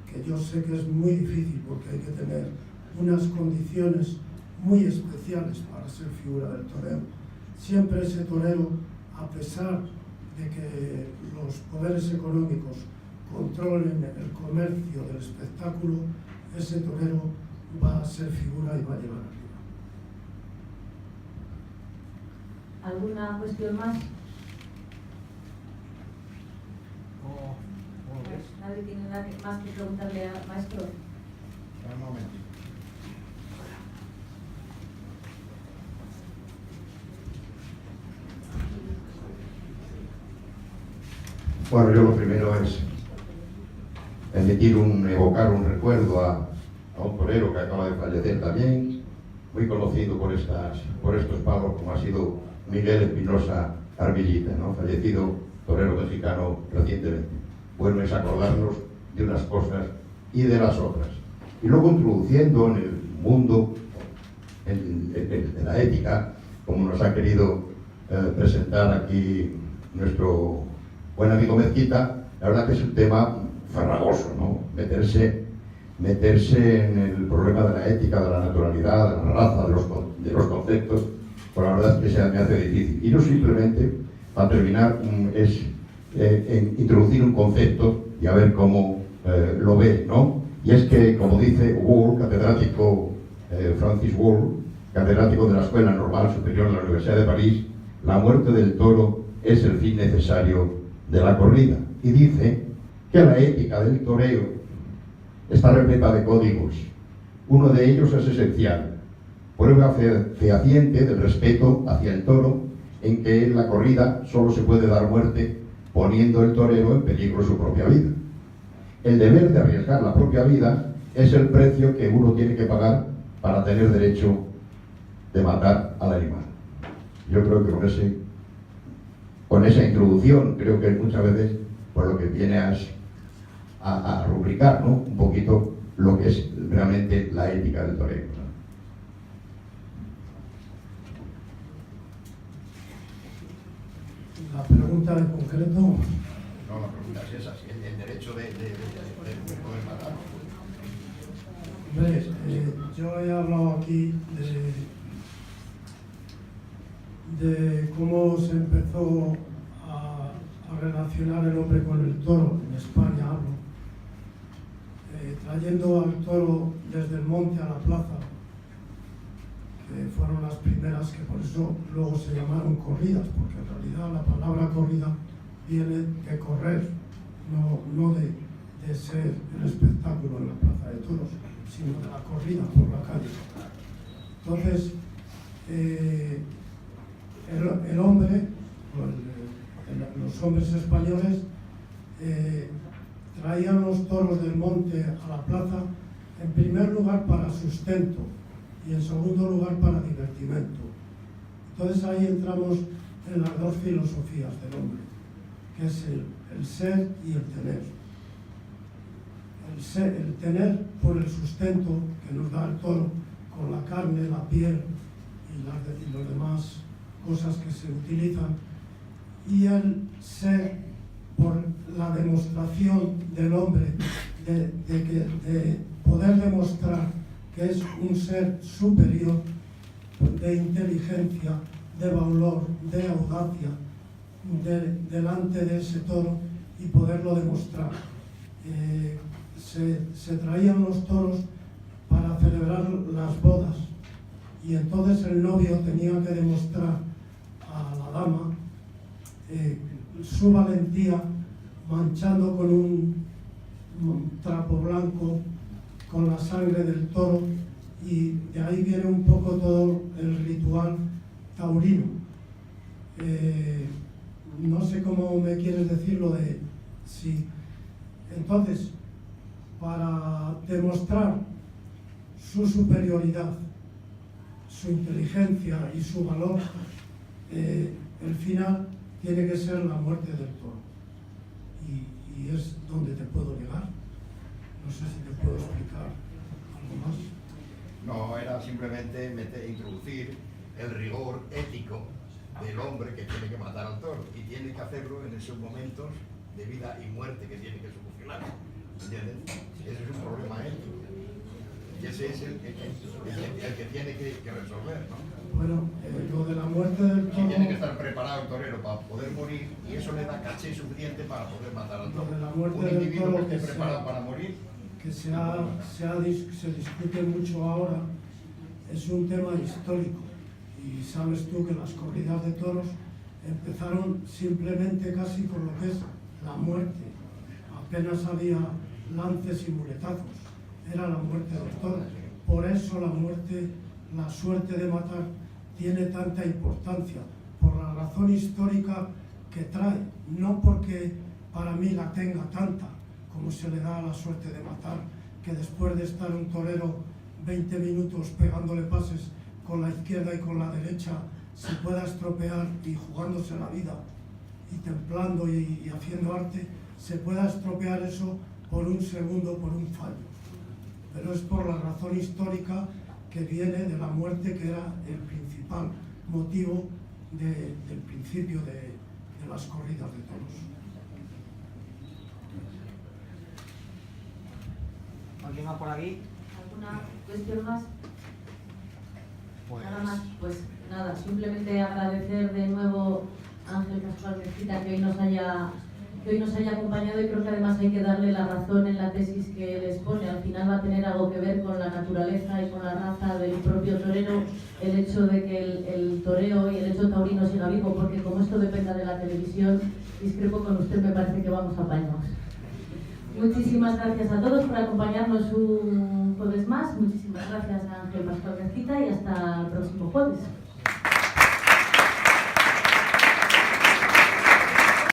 que yo sé que es muy difícil porque hay que tener unas condiciones muy especiales para ser figura del torero, siempre ese torero, a pesar de que los poderes económicos controlen el comercio del espectáculo, ese torero va a ser figura y va a llevar arriba. ¿Alguna cuestión más? ¿Nadie tiene nada más que preguntarle al maestro? Un momentito. Bueno, yo lo primero es evocar un recuerdo a un torero que acaba de fallecer también, muy conocido por estos pagos, como ha sido Miguel Espinosa Arvillita, ¿no? Fallecido torero mexicano recientemente. Bueno es acordarnos de unas cosas y de las otras. Y luego introduciendo en el mundo de la ética, como nos ha querido presentar aquí nuestro buen amigo Mezquita, la verdad que es un tema farragoso, ¿no? Meterse en el problema de la ética, de la naturalidad, de la raza, de los conceptos, pues la verdad es que se me hace difícil. Y no simplemente, para terminar, es introducir un concepto y a ver cómo lo ve, ¿no? Y es que, como dice Wall, catedrático, Francis Wall, catedrático de la Escuela Normal Superior de la Universidad de París, la muerte del toro es el fin necesario de la corrida. Y dice que la ética del toreo está repleta de códigos. Uno de ellos es esencial, prueba fehaciente del respeto hacia el toro, en que en la corrida solo se puede dar muerte poniendo el torero en peligro su propia vida. El deber de arriesgar la propia vida es el precio que uno tiene que pagar para tener derecho de matar al animal. Yo creo que con esa introducción, creo que muchas veces por lo que viene a rubricar, ¿no? Un poquito lo que es realmente la ética del toreo, ¿no? La pregunta en concreto. No, la pregunta es esa, si el derecho de poder matar. Hombre, yo he hablado aquí de cómo se empezó a relacionar el hombre con el toro, en España hablo, trayendo al toro desde el monte a la plaza, que fueron las primeras, que por eso luego se llamaron corridas, porque en realidad la palabra corrida viene de correr, no de ser el espectáculo en la plaza de toros, sino de la corrida por la calle. Entonces, el hombre, los hombres españoles, traían los toros del monte a la plaza, en primer lugar para sustento y en segundo lugar para divertimento. Entonces ahí entramos en las dos filosofías del hombre, que es el ser y el tener. El tener por el sustento que nos da el toro, con la carne, la piel y las demás cosas que se utilizan, y el ser por la demostración del hombre de poder demostrar que es un ser superior, de inteligencia, de valor, de audacia, delante de ese toro, y poderlo demostrar. Se traían los toros para para celebrar las bodas, y entonces el novio tenía que demostrar a la dama su valentía manchando con un trapo blanco con la sangre del toro, y de ahí viene un poco todo el ritual taurino. No sé cómo me quieres decir lo de sí. Entonces, para demostrar su superioridad, su inteligencia y su valor, el final tiene que ser la muerte del toro. Y es donde te puedo llegar. No sé si te puedo explicar algo más. No, era simplemente introducir el rigor ético del hombre que tiene que matar al toro, y tiene que hacerlo en esos momentos de vida y muerte que tiene que solucionar. ¿Entiendes? Ese es un problema ético. Y ese es el que tiene que resolver, ¿no? Bueno, lo de la muerte del Y toro... tiene que estar preparado el torero para poder morir, y eso le da caché suficiente para poder matar al toro. Lo de la muerte Un del individuo toro que esté preparado para morir, que se discute mucho ahora, es un tema histórico. Y sabes tú que las corridas de toros empezaron simplemente casi por lo que es la muerte. Apenas había lances y muletazos, era la muerte del toro. Por eso la muerte, la suerte de matar, tiene tanta importancia, por la razón histórica que trae, no porque para mí la tenga tanta como se le da a la suerte de matar, que después de estar un torero 20 minutos pegándole pases con la izquierda y con la derecha se pueda estropear, y jugándose la vida y templando y haciendo arte, se pueda estropear eso por un segundo, por un fallo. Pero es por la razón histórica que viene de la muerte, que era el principal motivo del principio de las corridas de toros. ¿Alguien más por aquí? ¿Alguna cuestión más? Pues... Nada más, pues nada, simplemente agradecer de nuevo a Ángel Pascual Mezquita que hoy nos haya acompañado, y creo que además hay que darle la razón en la tesis que él expone. Al final va a tener algo que ver con la naturaleza y con la raza del propio torero, el hecho de que el toreo y el hecho taurino siga vivo, porque como esto dependa de la televisión, discrepo con usted, me parece que vamos a apañados. Muchísimas gracias a todos por acompañarnos un jueves más. Muchísimas gracias a Ángel Pascual Mezquita y hasta el próximo jueves.